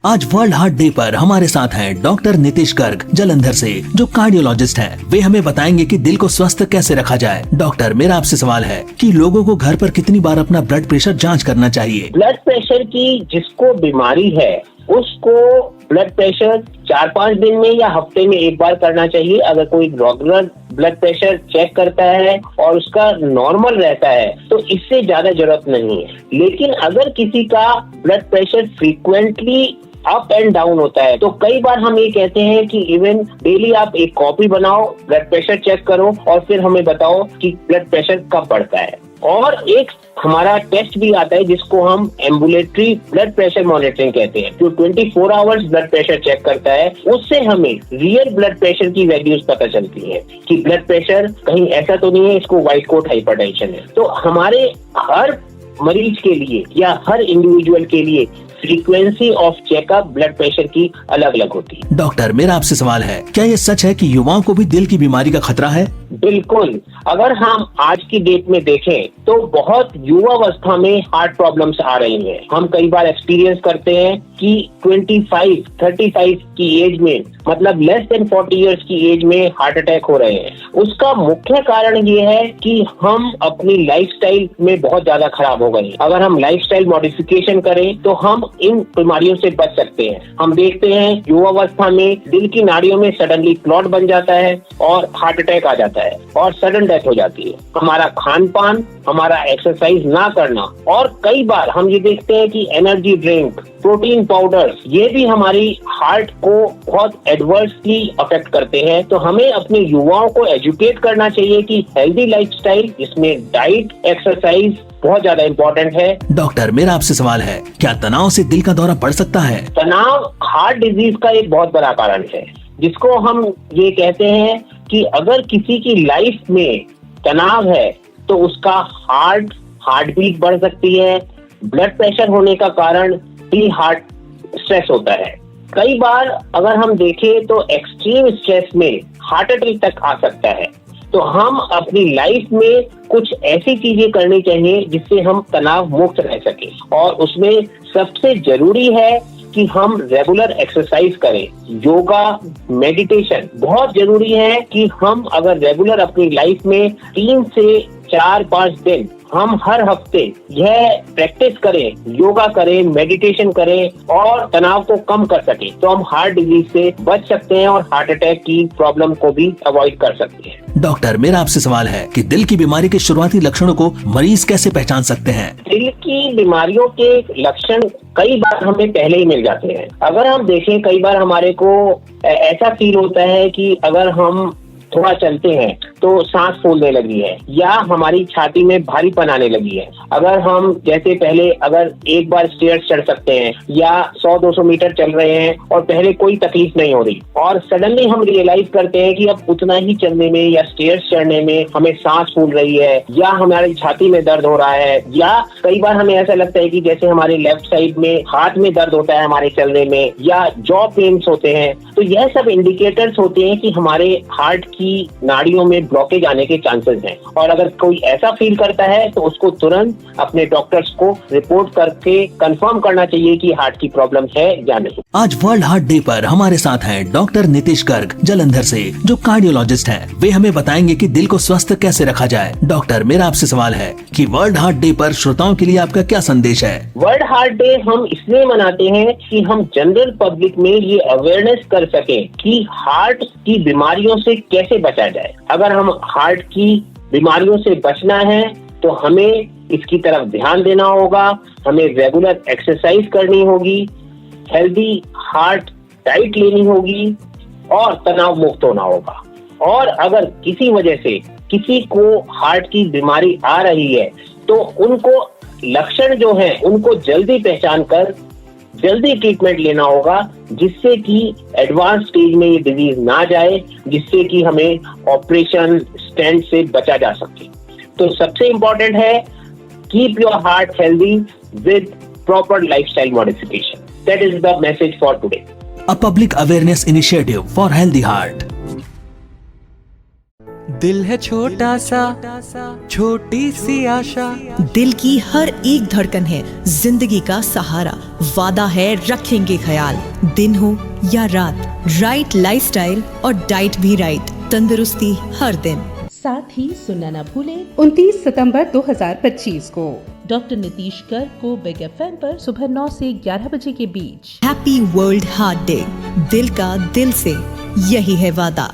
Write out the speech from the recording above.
आज world heart day पर हमारे साथ हैं डॉक्टर नीतीश गर्ग जलंधर से, जो कार्डियोलॉजिस्ट हैं। वे हमें बताएंगे कि दिल को स्वस्थ कैसे रखा जाए। डॉक्टर, मेरा आपसे सवाल है कि लोगों को घर पर कितनी बार अपना ब्लड प्रेशर जांच करना चाहिए? ब्लड प्रेशर की जिसको बीमारी है उसको ब्लड प्रेशर 4-5 दिन में या हफ्ते में एक बार करना चाहिए। अगर कोई रेगुलर ब्लड प्रेशर चेक करता है और उसका नॉर्मल रहता है तो इससे ज्यादा जरूरत नहीं है। लेकिन अगर किसी का blood pressure frequently up and down होता है तो कई बार हम ये कहते हैं कि इवन डेली आप एक कॉपी बनाओ, ब्लड प्रेशर चेक करो और फिर हमें बताओ कि ब्लड प्रेशर कब बढ़ता है। और एक हमारा टेस्ट भी आता है जिसको हम एम्बुलेटरी ब्लड प्रेशर मॉनिटरिंग कहते हैं, जो 24 आवर्स ब्लड प्रेशर चेक करता है। उससे हमें रियल ब्लड प्रेशर की वैल्यूज पता चलती है कि ब्लड प्रेशर कहीं ऐसा तो नहीं है इसको व्हाइट कोट हाइपरटेंशन है। तो हमारे हर मरीज के लिए या हर इंडिविजुअल के लिए frequency of checkup blood pressure की अलग अलग होती है। डॉक्टर, मेरा आपसे सवाल है, क्या ये सच है कि युवाओं को भी दिल की बीमारी का खतरा है? बिल्कुल। अगर हम आज की डेट में देखें तो बहुत युवावस्था में हार्ट प्रॉब्लम्स आ रही हैं। हम कई बार एक्सपीरियंस करते हैं कि 35 की एज में, मतलब लेस देन 40 इयर्स की एज में हार्ट अटैक हो रहे हैं। उसका मुख्य कारण ये है कि हम अपनी लाइफस्टाइल में बहुत ज्यादा खराब हो गए हैं। अगर हम लाइफस्टाइल मॉडिफिकेशन करें तो हम इन बीमारियों से बच सकते हैं। हम देखते हैं युवावस्था में दिल की नाड़ियों में सडनली क्लॉट बन जाता है और हार्ट अटैक आ जाता है और सडन डेथ हो जाती है। हमारा खान पान, हमारा एक्सरसाइज ना करना, और कई बार हम ये देखते हैं कि एनर्जी ड्रिंक, प्रोटीन पाउडर, ये भी हमारी हार्ट को बहुत एडवर्सली अफेक्ट करते हैं। तो हमें अपने युवाओं को एजुकेट करना चाहिए कि हेल्दी लाइफस्टाइल, इसमें डाइट, एक्सरसाइज बहुत ज्यादा इम्पोर्टेंट है। डॉक्टर, मेरा आपसे सवाल है, क्या तनाव से दिल का दौरा पड़ सकता है? तनाव हार्ट डिजीज का एक बहुत बड़ा कारण है, जिसको हम ये कहते हैं कि अगर किसी की लाइफ में तनाव है तो उसका हार्ट बीट बढ़ सकती है। ब्लड प्रेशर होने का कारण भी हार्ट स्ट्रेस होता है। कई बार अगर हम देखें तो एक्सट्रीम स्ट्रेस में हार्ट अटैक तक आ सकता है। तो हम अपनी लाइफ में कुछ ऐसी चीजें करनी चाहिए जिससे हम तनाव मुक्त रह सके, और उसमें सबसे जरूरी है कि हम रेगुलर एक्सरसाइज करें। योगा, मेडिटेशन बहुत जरूरी है कि हम अगर रेगुलर अपनी लाइफ में 3 से 4-5 दिन हम हर हफ्ते यह प्रैक्टिस करें, योगा करें, मेडिटेशन करें और तनाव को कम कर सकें, तो हम हार्ट डिजीज से बच सकते हैं और हार्ट अटैक की प्रॉब्लम को भी अवॉइड कर सकते हैं। डॉक्टर, मेरा आपसे सवाल है कि दिल की बीमारी के शुरुआती लक्षणों को मरीज कैसे पहचान सकते हैं? दिल की बीमारियों के लक्षण कई बार हमें पहले ही मिल जाते हैं। अगर हम देखें, कई बार हमारे को ऐसा फील होता है कि अगर हम थोड़ा चलते हैं तो सांस फूलने लगी है या हमारी छाती में भारीपन आने लगी है। अगर हम जैसे पहले अगर एक बार स्टेयर्स चढ़ सकते हैं या 100-200 मीटर चल रहे हैं और पहले कोई तकलीफ नहीं हो रही, और सडनली हम रियलाइज करते हैं कि अब उतना ही चलने में या स्टेयर्स चढ़ने में हमें सांस फूल रही है या हमारी छाती में दर्द हो रहा है, या कई बार हमें ऐसा लगता है कि जैसे हमारे लेफ्ट साइड में हाथ में दर्द होता है हमारे चलने में, या जॉ पेन्स होते हैं, तो यह सब इंडिकेटर्स होते हैं कि हमारे हार्ट की नाड़ियों में ब्लॉकेज आने के चांसेस हैं। और अगर कोई ऐसा फील करता है तो उसको तुरंत अपने डॉक्टर्स को रिपोर्ट करके कंफर्म करना चाहिए कि हार्ट की प्रॉब्लम है या नहीं। आज वर्ल्ड हार्ट डे पर हमारे साथ हैं डॉक्टर नीतीश गर्ग जलंधर से, जो कार्डियोलॉजिस्ट हैं। वे हमें बताएंगे कि दिल को स्वस्थ कैसे रखा जाए। डॉक्टर, मेरा आपसे सवाल है कि वर्ल्ड हार्ट डे पर श्रोताओं के लिए आपका क्या संदेश है? वर्ल्ड हार्ट डे हम इसलिए मनाते हैं कि हम जनरल पब्लिक में ये अवेयरनेस कर सके कि हार्ट की बीमारियों से कैसे बचा जाए। अगर हम हार्ट की बीमारियों से बचना है तो हमें इसकी तरफ ध्यान देना होगा, हमें रेगुलर एक्सरसाइज करनी होगी, हेल्दी हार्ट डाइट लेनी होगी और तनाव मुक्त होना होगा। और अगर किसी वजह से किसी को हार्ट की बीमारी आ रही है तो उनको लक्षण जो है उनको जल्दी पहचान कर जल्दी ट्रीटमेंट लेना होगा, जिससे कि एडवांस स्टेज में ये डिजीज ना जाए, जिससे कि हमें ऑपरेशन, स्टेंट से बचा जा सके। तो सबसे इम्पोर्टेंट है keep your heart healthy with proper lifestyle modification. That is the message for today. A public awareness initiative for healthy heart. दिल है छोटा सा, छोटी सी आशा। दिल की हर एक धड़कन है जिंदगी का सहारा। वादा है रखेंगे ख्याल, दिन हो या रात। राइट लाइफस्टाइल और डाइट भी राइट, तंदुरुस्ती हर दिन। साथ ही सुनना न भूलें 29 सितंबर 2025 को डॉक्टर नीतीश गर्ग को बिग FM पर सुबह 9 से 11 बजे के बीच। Happy world heart day. दिल का दिल से यही है वादा।